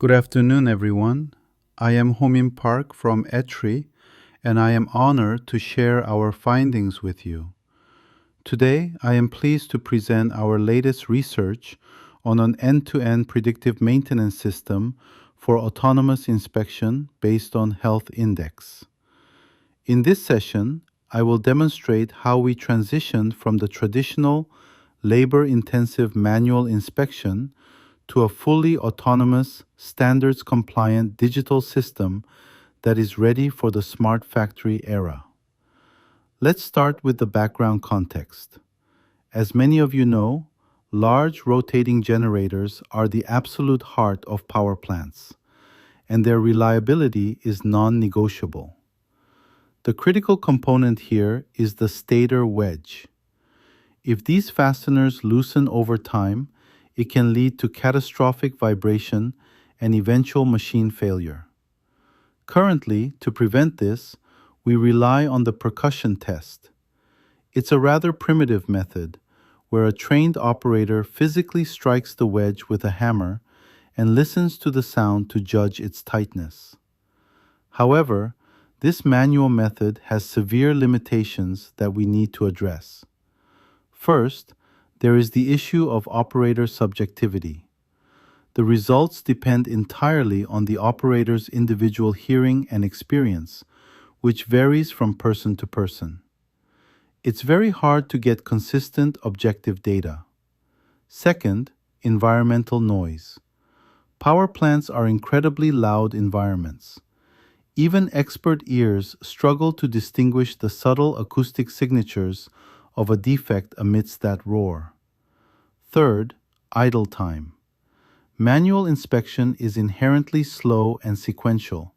Good afternoon, everyone. I am Homin Park from ETRI, and I am honored to share our findings with you. Today, I am pleased to present our latest research on an end-to-end predictive maintenance system for autonomous inspection based on health index. In this session, I will demonstrate how we transitioned from the traditional labor-intensive manual inspection to a fully autonomous, standards-compliant digital system that is ready for the smart factory era. Let's start with the background context. As many of you know, large rotating generators are the absolute heart of power plants, and their reliability is non-negotiable. The critical component here is the stator wedge. If these fasteners loosen over time, it can lead to catastrophic vibration and eventual machine failure. Currently, to prevent this, we rely on the percussion test. It's a rather primitive method, where a trained operator physically strikes the wedge with a hammer and listens to the sound to judge its tightness. However, this manual method has severe limitations that we need to address. First, there is the issue of operator subjectivity. The results depend entirely on the operator's individual hearing and experience, which varies from person to person. It's very hard to get consistent objective data. Second, environmental noise. Power plants are incredibly loud environments. Even expert ears struggle to distinguish the subtle acoustic signatures of a defect amidst that roar. Third, idle time. Manual inspection is inherently slow and sequential,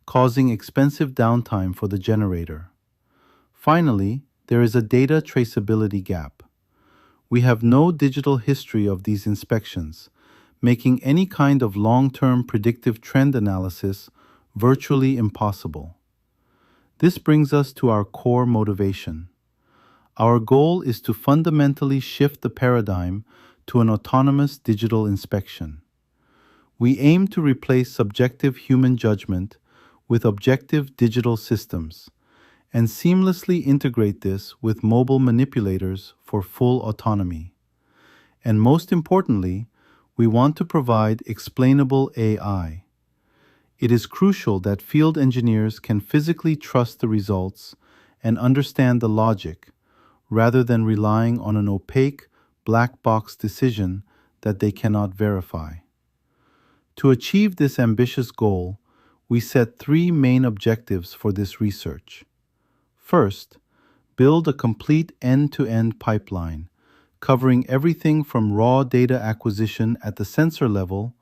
causing expensive downtime for the generator. Finally, there is a data traceability gap. We have no digital history of these inspections, making any kind of long-term predictive trend analysis virtually impossible. This brings us to our core motivation. Our goal is to fundamentally shift the paradigm to an autonomous digital inspection. We aim to replace subjective human judgment with objective digital systems and seamlessly integrate this with mobile manipulators for full autonomy. And most importantly, we want to provide explainable AI. It is crucial that field engineers can physically trust the results and understand the logic, rather than relying on an opaque, black box decision that they cannot verify. To achieve this ambitious goal, we set three main objectives for this research. First, build a complete end-to-end pipeline, covering everything from raw data acquisition at the sensor level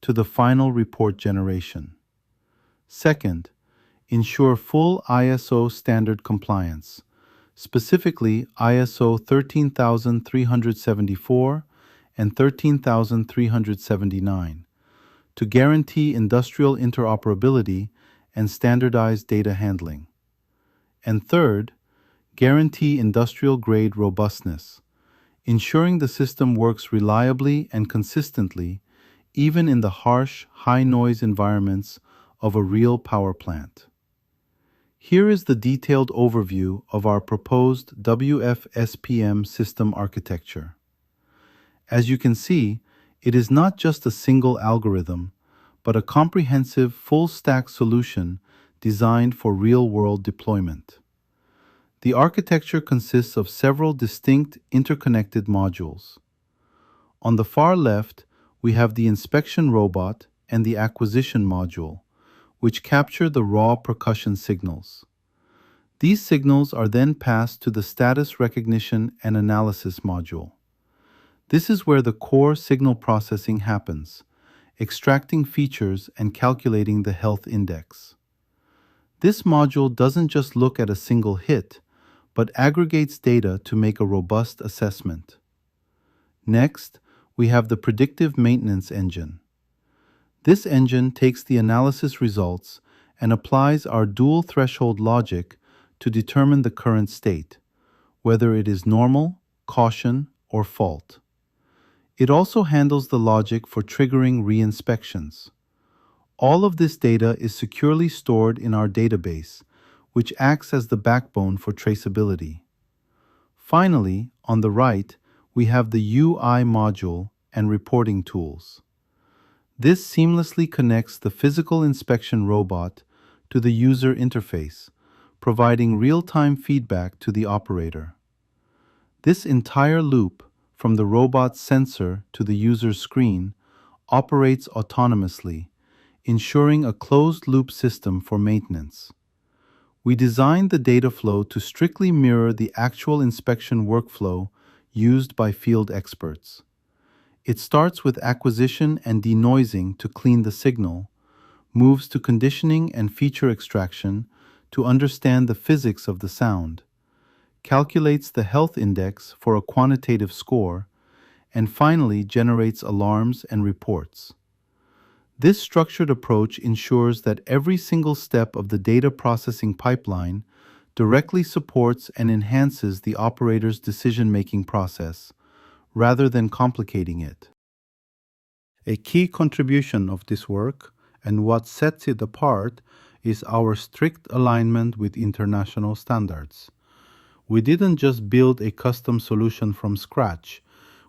to the final report generation. Second, ensure full ISO standard compliance, specifically ISO 13374 and 13379, to guarantee industrial interoperability and standardized data handling. And third, guarantee industrial-grade robustness, ensuring the system works reliably and consistently, even in the harsh, high-noise environments of a real power plant. Here is the detailed overview of our proposed WFSPM system architecture. As you can see, it is not just a single algorithm, but a comprehensive full-stack solution designed for real-world deployment. The architecture consists of several distinct interconnected modules. On the far left, we have the inspection robot and the acquisition module, which capture the raw percussion signals. These signals are then passed to the status recognition and analysis module. This is where the core signal processing happens, extracting features and calculating the health index. This module doesn't just look at a single hit, but aggregates data to make a robust assessment. Next, we have the predictive maintenance engine. This engine takes the analysis results and applies our dual threshold logic to determine the current state, whether it is normal, caution, or fault. It also handles the logic for triggering re-inspections. All of this data is securely stored in our database, which acts as the backbone for traceability. Finally, on the right, we have the UI module and reporting tools. This seamlessly connects the physical inspection robot to the user interface, providing real-time feedback to the operator. This entire loop, from the robot's sensor to the user's screen, operates autonomously, ensuring a closed-loop system for maintenance. We designed the data flow to strictly mirror the actual inspection workflow used by field experts. It starts with acquisition and denoising to clean the signal, moves to conditioning and feature extraction to understand the physics of the sound, calculates the health index for a quantitative score, and finally generates alarms and reports. This structured approach ensures that every single step of the data processing pipeline directly supports and enhances the operator's decision-making process, rather than complicating it. A key contribution of this work, and what sets it apart, is our strict alignment with international standards. We didn't just build a custom solution from scratch.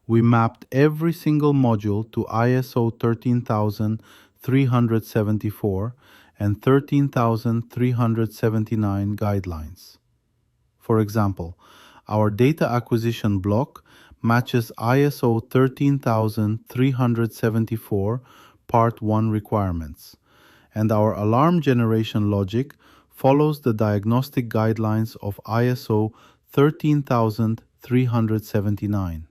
We mapped every single module to ISO 13374 and 13379 guidelines. For example, our data acquisition block matches ISO 13374 Part 1 requirements, and our alarm generation logic follows the diagnostic guidelines of ISO 13379.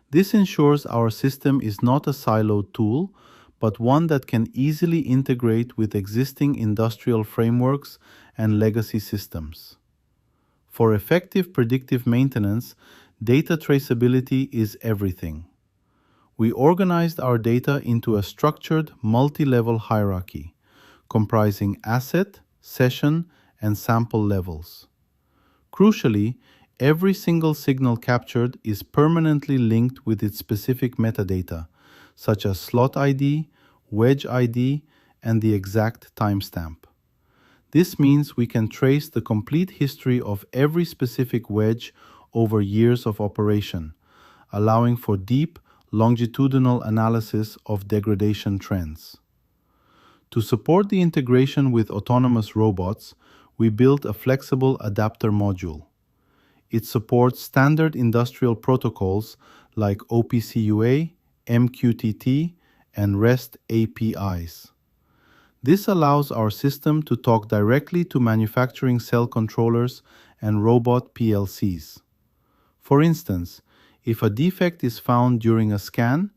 This ensures our system is not a siloed tool, but one that can easily integrate with existing industrial frameworks and legacy systems. For effective predictive maintenance, data traceability is everything. We organized our data into a structured multi-level hierarchy, comprising asset, session, and sample levels. Crucially, every single signal captured is permanently linked with its specific metadata, such as slot ID, wedge ID, and the exact timestamp. This means we can trace the complete history of every specific wedge over years of operation, allowing for deep, longitudinal analysis of degradation trends. To support the integration with autonomous robots, we built a flexible adapter module. It supports standard industrial protocols like OPC-UA, MQTT, and REST APIs. This allows our system to talk directly to manufacturing cell controllers and robot PLCs. For instance, if a defect is found during a scan,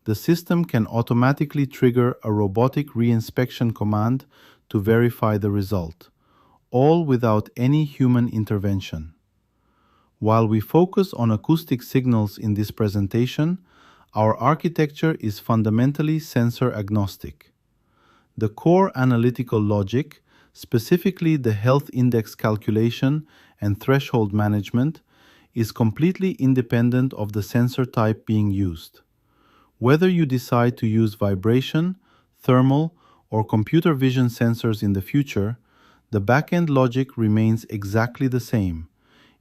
the system can automatically trigger a robotic reinspection command to verify the result, all without any human intervention. While we focus on acoustic signals in this presentation, our architecture is fundamentally sensor agnostic. The core analytical logic, specifically the health index calculation and threshold management, is completely independent of the sensor type being used. Whether you decide to use vibration, thermal, or computer vision sensors in the future, the backend logic remains exactly the same,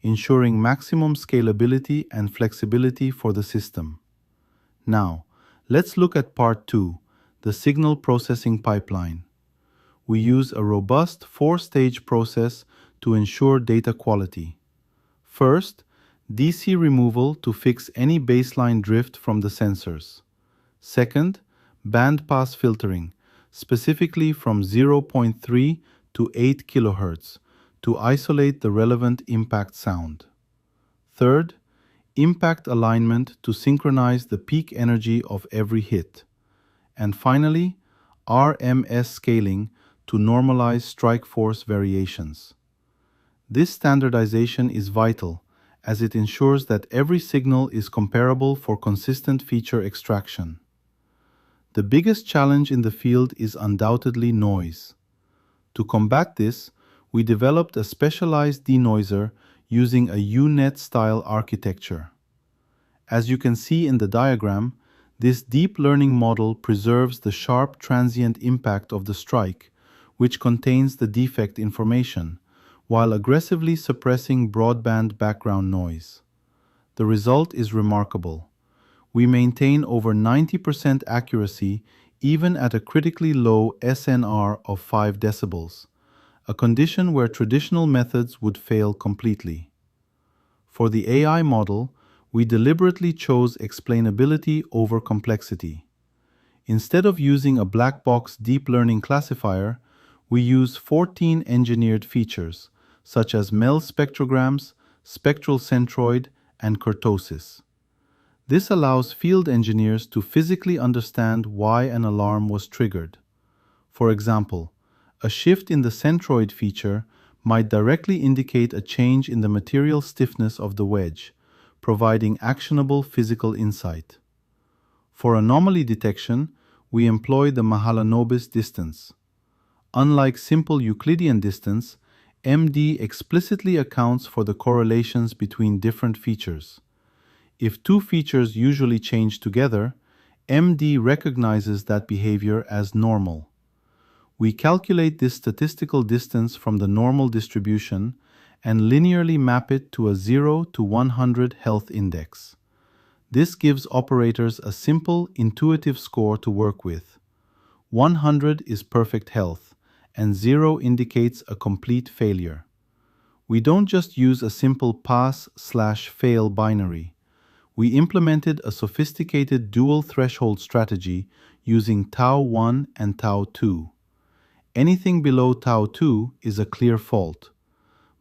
ensuring maximum scalability and flexibility for the system. Now, let's look at part 2, the signal processing pipeline. We use a robust 4-stage process to ensure data quality. First, DC removal to fix any baseline drift from the sensors. Second, bandpass filtering, specifically from 0.3 to 8 kHz, to isolate the relevant impact sound. Third, impact alignment to synchronize the peak energy of every hit. And finally, RMS scaling to normalize strike force variations. This standardization is vital, as it ensures that every signal is comparable for consistent feature extraction. The biggest challenge in the field is undoubtedly noise. To combat this, we developed a specialized denoiser using a U-Net style architecture. As you can see in the diagram, This deep learning model preserves the sharp transient impact of the strike, which contains the defect information, while aggressively suppressing broadband background noise. The result is remarkable. We maintain over 90% accuracy even at a critically low SNR of 5 decibels, a condition where traditional methods would fail completely. For the AI model, we deliberately chose explainability over complexity. Instead of using a black box deep learning classifier, we use 14 engineered features, such as MEL spectrograms, spectral centroid, and kurtosis. This allows field engineers to physically understand why an alarm was triggered. For example, a shift in the centroid feature might directly indicate a change in the material stiffness of the wedge, providing actionable physical insight. For anomaly detection, we employ the Mahalanobis distance. Unlike simple Euclidean distance, MD explicitly accounts for the correlations between different features. If two features usually change together, MD recognizes that behavior as normal. We calculate this statistical distance from the normal distribution and linearly map it to a 0 to 100 health index. This gives operators a simple, intuitive score to work with. 100 is perfect health, and 0 indicates a complete failure. We don't just use a simple pass/fail binary. We implemented a sophisticated dual threshold strategy using tau 1 and tau 2. Anything below tau 2 is a clear fault,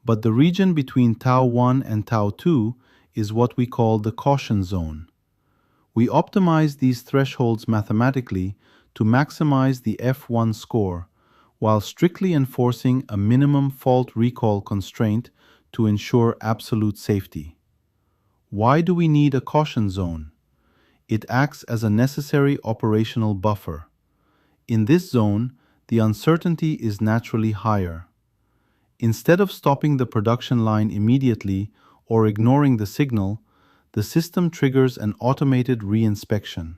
but the region between tau 1 and tau 2 is what we call the caution zone. We optimize these thresholds mathematically to maximize the F1 score, while strictly enforcing a minimum fault recall constraint to ensure absolute safety. Why do we need a caution zone? It acts as a necessary operational buffer. In this zone, the uncertainty is naturally higher. Instead of stopping the production line immediately or ignoring the signal, the system triggers an automated reinspection.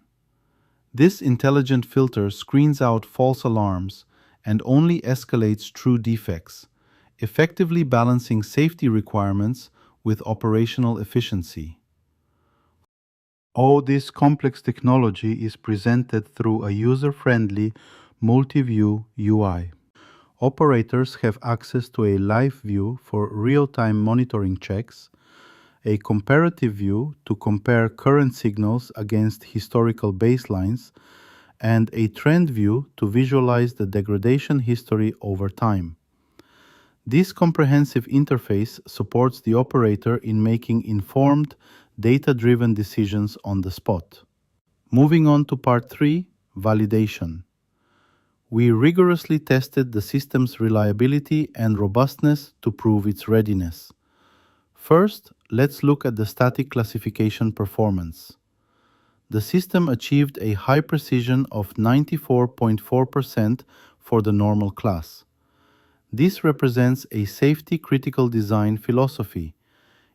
This intelligent filter screens out false alarms and only escalates true defects, effectively balancing safety requirements with operational efficiency. All this complex technology is presented through a user-friendly, multi-view UI. Operators have access to a live view for real-time monitoring checks, a comparative view to compare current signals against historical baselines, and a trend view to visualize the degradation history over time. This comprehensive interface supports the operator in making informed, data-driven decisions on the spot. Moving on to part 3, validation. We rigorously tested the system's reliability and robustness to prove its readiness. First, let's look at the static classification performance. The system achieved a high precision of 94.4% for the normal class. This represents a safety-critical design philosophy.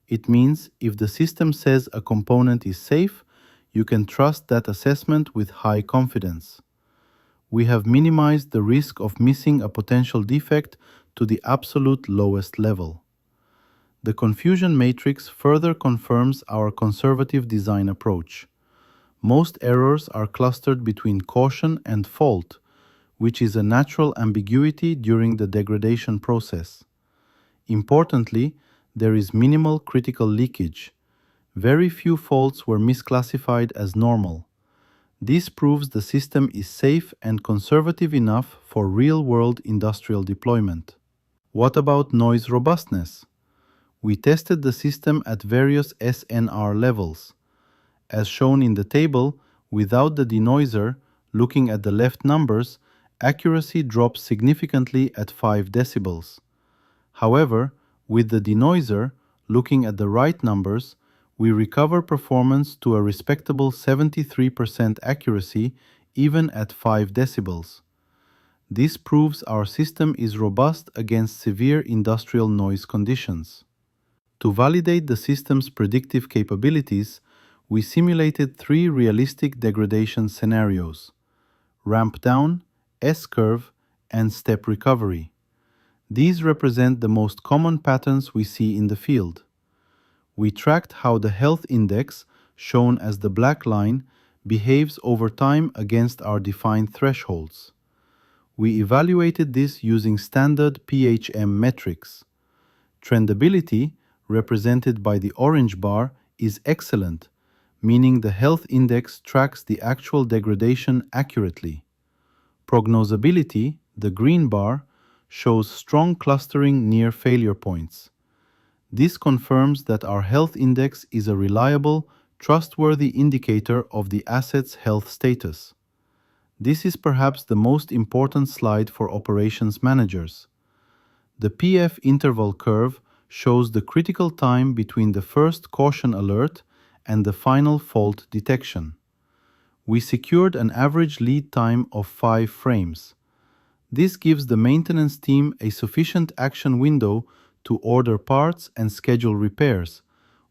It means if the system says a component is safe, you can trust that assessment with high confidence. We have minimized the risk of missing a potential defect to the absolute lowest level. The confusion matrix further confirms our conservative design approach. Most errors are clustered between caution and fault, which is a natural ambiguity during the degradation process. Importantly, there is minimal critical leakage. Very few faults were misclassified as normal. This proves the system is safe and conservative enough for real-world industrial deployment. What about noise robustness? We tested the system at various SNR levels. As shown in the table, without the denoiser, looking at the left numbers, accuracy drops significantly at 5 decibels. However, with the denoiser, looking at the right numbers, we recover performance to a respectable 73% accuracy even at 5 decibels. This proves our system is robust against severe industrial noise conditions. To validate the system's predictive capabilities, we simulated three realistic degradation scenarios: ramp down, S-curve, and step recovery. These represent the most common patterns we see in the field. We tracked how the health index, shown as the black line, behaves over time against our defined thresholds. We evaluated this using standard PHM metrics. Trendability, represented by the orange bar, is excellent, meaning the health index tracks the actual degradation accurately. Prognosability, the green bar, shows strong clustering near failure points. This confirms that our health index is a reliable, trustworthy indicator of the asset's health status. This is perhaps the most important slide for operations managers. The PF interval curve shows the critical time between the first caution alert and the final fault detection. We secured an average lead time of 5 frames. This gives the maintenance team a sufficient action window to order parts and schedule repairs,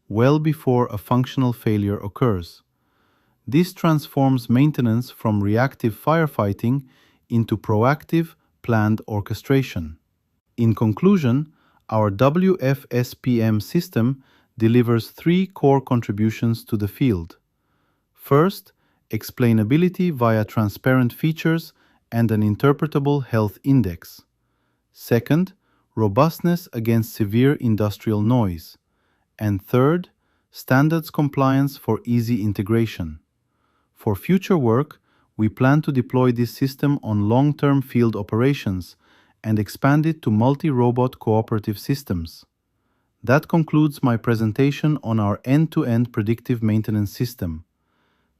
well before a functional failure occurs. This transforms maintenance from reactive firefighting into proactive, planned orchestration. In conclusion, our WFSPM system delivers three core contributions to the field. First, explainability via transparent features and an interpretable health index. Second, robustness against severe industrial noise. And third, standards compliance for easy integration. For future work, we plan to deploy this system on long-term field operations and expand it to multi-robot cooperative systems. That concludes my presentation on our end-to-end predictive maintenance system.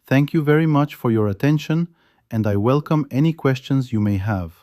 Thank you very much for your attention, and I welcome any questions you may have.